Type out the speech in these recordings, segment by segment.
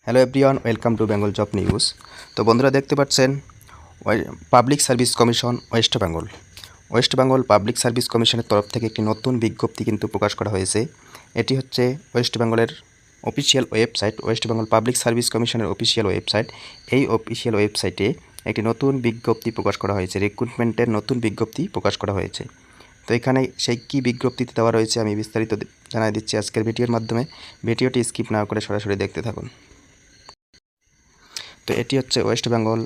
Hello everyone, welcome to Bengal job news. তো বন্ধুরা দেখতে পাচ্ছেন public service commission West Bengal public service কমিশনের তরফ থেকে একটি নতুন বিজ্ঞপ্তি কিন্তু প্রকাশ করা হয়েছে। এটি হচ্ছে ওয়েস্ট বেঙ্গলের official website, West Bengal public service কমিশনের অফিসিয়াল ওয়েবসাইট। এই অফিসিয়াল ওয়েবসাইটে একটি নতুন বিজ্ঞপ্তি প্রকাশ করা হয়েছে, রিক্রুটমেন্টের নতুন বিজ্ঞপ্তি প্রকাশ করা হয়েছে। তো এখানে সেই কী বিজ্ঞপ্তিতে দেওয়া রয়েছে আমি বিস্তারিত জানাই দিচ্ছি আজকের ভিডিওর মাধ্যমে। ভিডিওটি স্কিপ না করে সরাসরি দেখতে থাকুন। তো এটি হচ্ছে ওয়েস্ট বেঙ্গল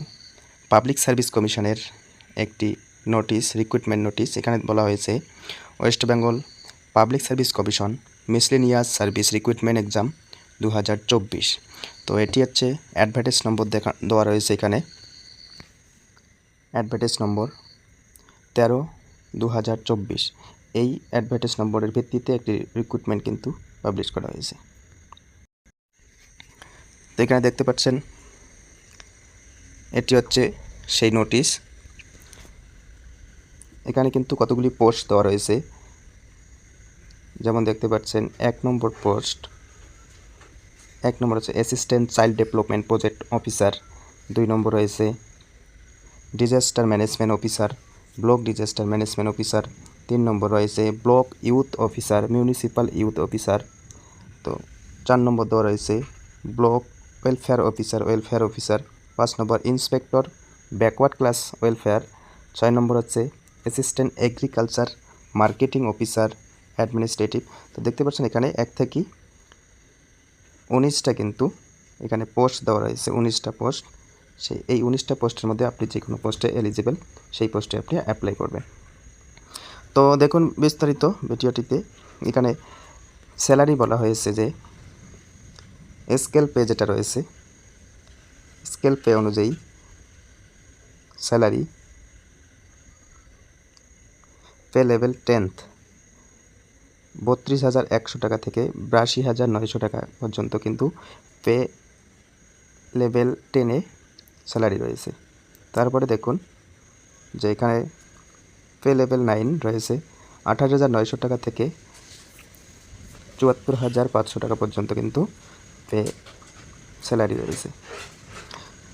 পাবলিক সার্ভিস কমিশনের একটি নোটিশ, রিক্রুটমেন্ট নোটিশ। এখানে বলা হয়েছে West Bengal public service commission miscellaneous service recruitment exam 2024। তো এটি হচ্ছে অ্যাডভার্টাইজ নম্বর দেওয়া রয়েছে এখানে, অ্যাডভার্টাইজ নম্বর 13/2024। এই অ্যাডভার্টাইজ নম্বরের ভিত্তিতে একটি রিক্রুটমেন্ট কিন্তু পাবলিশ করা হয়েছে। তো এখানে দেখতে পাচ্ছেন এটি হচ্ছে সেই নোটিশ। এখানে কিন্তু কতগুলি পোস্ট দেওয়া রয়েছে, যেমন দেখতে পাচ্ছেন এক নম্বর হচ্ছে assistant child development project officer. 2 নম্বর রয়েছে disaster management officer, block disaster management officer. 3 নম্বর রয়েছে block youth officer, municipal youth officer. তো 4 নম্বর দেওয়া রয়েছে ব্লক ওয়েলফেয়ার অফিসার। 5 নম্বর ইন্সপেক্টর ব্যাকওয়ার্ড ক্লাস ওয়েলফেয়ার। 6 নম্বর হচ্ছে assistant agriculture marketing officer administrative. তো দেখতে পাচ্ছেন এখানে 1 থেকে 19টা কিন্তু এখানে পোস্ট দেওয়া রয়েছে, 19টা পোস্ট। এই 19টা পোস্টের মধ্যে আপনি যে কোনো পোস্টে এলিজিবল, সেই পোস্টে আপনি অ্যাপ্লাই করবেন। তো দেখুন বিস্তারিত ভিডিওটিতে। এখানে স্যালারি বলা হয়েছে যে স্কেল পে যেটা রয়েছে, স্কেল পে অনুযায়ী স্যালারি পে লেভেল 10th 32,100 টাকা থেকে 82,900 টাকা পর্যন্ত কিন্তু পে লেভেল 10-এ স্যালারি রয়েছে। তারপরে দেখুন যে এখানে পে লেভেল 9 রয়েছে 28,900 টাকা থেকে 74,500 টাকা পর্যন্ত কিন্তু পে স্যালারি রয়েছে।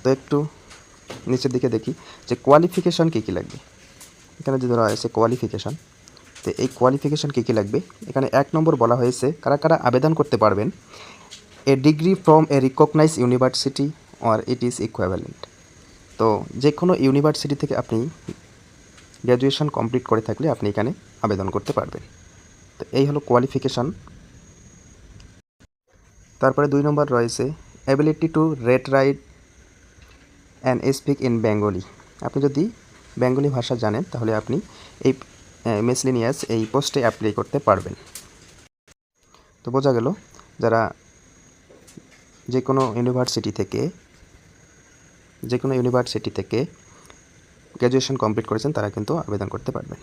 তো একটু নিচের দিকে দেখি যে কোয়ালিফিকেশান কী কী লাগবে। এখানে যে ধরা হয়েছে কোয়ালিফিকেশান, তো এই কোয়ালিফিকেশান কী কী লাগবে এখানে 1 নম্বর বলা হয়েছে কারা কারা আবেদন করতে পারবেন। A degree from a recognise university or it is equivalent. তো যে কোনো ইউনিভার্সিটি থেকে আপনি গ্র্যাজুয়েশন কমপ্লিট করে থাকলে আপনি এখানে আবেদন করতে পারবেন। তো এই হলো কোয়ালিফিকেশান। তারপরে 2 নম্বর রয়েছে ability to red right and speak in Bengali. আপনি যদি বেঙ্গলি ভাষা জানেন তাহলে আপনি এই মিসলেনিয়াস এই পোস্টে অ্যাপ্লাই করতে পারবেন। তো বোঝা গেল যারা যে কোনো ইউনিভার্সিটি থেকে গ্র্যাজুয়েশন কমপ্লিট করেছেন তারা কিন্তু আবেদন করতে পারবেন।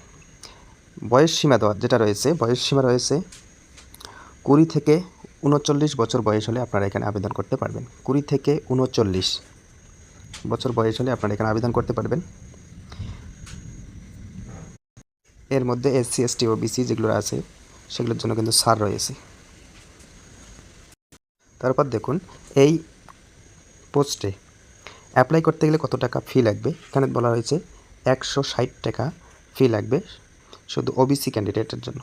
বয়স সীমা রয়েছে 20 থেকে 39 বছর বয়স হলে আপনারা এখানে আবেদন করতে পারবেন। 20 থেকে 39 বছর বয়স হলে আপনারা এখানে আবেদন করতে পারবেন। এর মধ্যে SC ST OBC যেগুলো আছে সেগুলোর জন্য কিন্তু ছাড় রয়েছে। তারপর দেখুন এই পোস্টে অ্যাপ্লাই করতে গেলে কত টাকা ফি লাগবে। এখানে বলা হয়েছে 160 টাকা ফি লাগবে শুধু OBC ক্যান্ডিডেটের জন্য।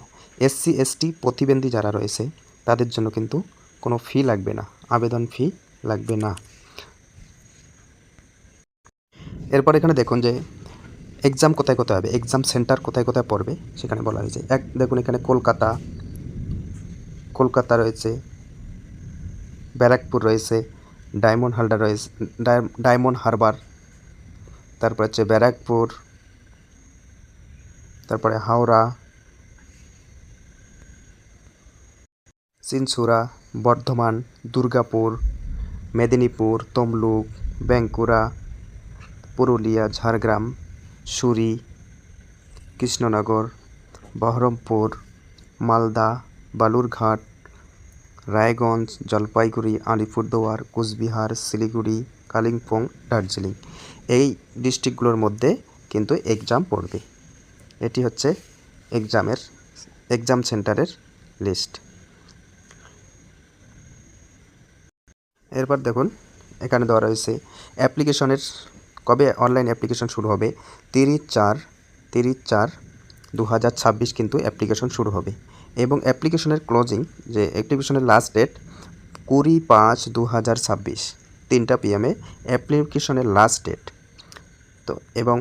SC ST প্রতিবন্ধী যারা রয়েছে তাদের জন্য কিন্তু কোনো ফি লাগবে না, আবেদন ফি লাগবে না। এরপর এখানে দেখুন যে এক্সাম কোথায় হবে, এক্সাম সেন্টার কোথায় পড়বে সেখানে বলা হয়েছে। দেখুন এখানে কলকাতা রয়েছে, ব্যারাকপুর রয়েছে, ডায়মন্ড হারবার, তারপর হচ্ছে ব্যারাকপুর, তারপরে হাওড়া, চিনচুরা, বর্ধমান, দুর্গাপুর, মেদিনীপুর, তমলুক, বাঁকুড়া, পুরুলিয়া, ঝাড়গ্রাম, সুরি, কৃষ্ণনগর, বহরমপুর, মালদা, বালুরঘাট, রায়গঞ্জ, জলপাইগুড়ি, আলিপুরদুয়ার, কোচবিহার, শিলিগুড়ি, কালিম্পং, দার্জিলিং এই ডিস্ট্রিক্টগুলোর মধ্যে কিন্তু এক্সাম পড়বে। এটি হচ্ছে এক্সাম সেন্টারের লিস্ট। এরপর দেখুন এখানে দেওয়া রয়েছে অ্যাপ্লিকেশনের কবে অনলাইন অ্যাপ্লিকেশন শুরু হবে। 30/4/2026 কিন্তু অ্যাপ্লিকেশন শুরু হবে এবং অ্যাপ্লিকেশনের ক্লোজিং যে অ্যাপ্লিকেশনের লাস্ট ডেট 20/5/2026 3টা PM অ্যাপ্লিকেশনের লাস্ট ডেট। তো এবং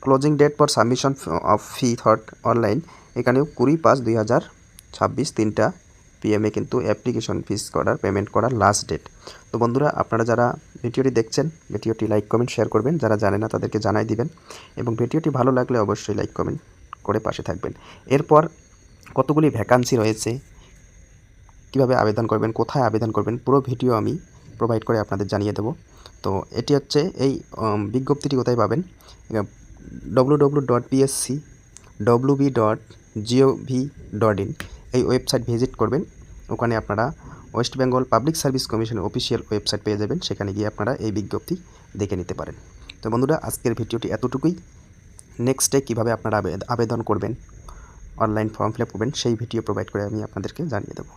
closing date for submission of fee for online এখানেও 20/5/2026 3টা PM কিন্তু অ্যাপ্লিকেশন ফিস করার পেমেন্ট করার লাস্ট ডেট। তো বন্ধুরা আপনারা যারা ভিডিওটি দেখছেন ভিডিওটি লাইক কমেন্ট শেয়ার করবেন, যারা জানে না তাদেরকে জানাই দিবেন এবং ভিডিওটি ভালো লাগলে অবশ্যই লাইক কমেন্ট করে পাশে থাকবেন। এরপর কতগুলি ভ্যাকান্সি রয়েছে, কিভাবে আবেদন করবেন, কোথায় আবেদন করবেন, পুরো ভিডিও আমি প্রোভাইড করে আপনাদের জানিয়ে দেব। তো এটি হচ্ছে এই বিজ্ঞপ্তিটি কোথায় পাবেন, www.pscwb.gov.in এই ওয়েবসাইট ভিজিট করবেন। ওখানে আপনারা ওয়েস্ট বেঙ্গল পাবলিক সার্ভিস কমিশনের অফিসিয়াল ওয়েবসাইট পেয়ে যাবেন, সেখানে গিয়ে আপনারা এই বিজ্ঞপ্তি দেখে নিতে পারেন। তো বন্ধুরা আজকের ভিডিওটি এতটুকুই। নেক্সট ডে কীভাবে আপনারা আবেদন করবেন, অনলাইন ফর্ম ফিল আপ করবেন সেই ভিডিও প্রোভাইড করে আমি আপনাদেরকে জানিয়ে দেবো।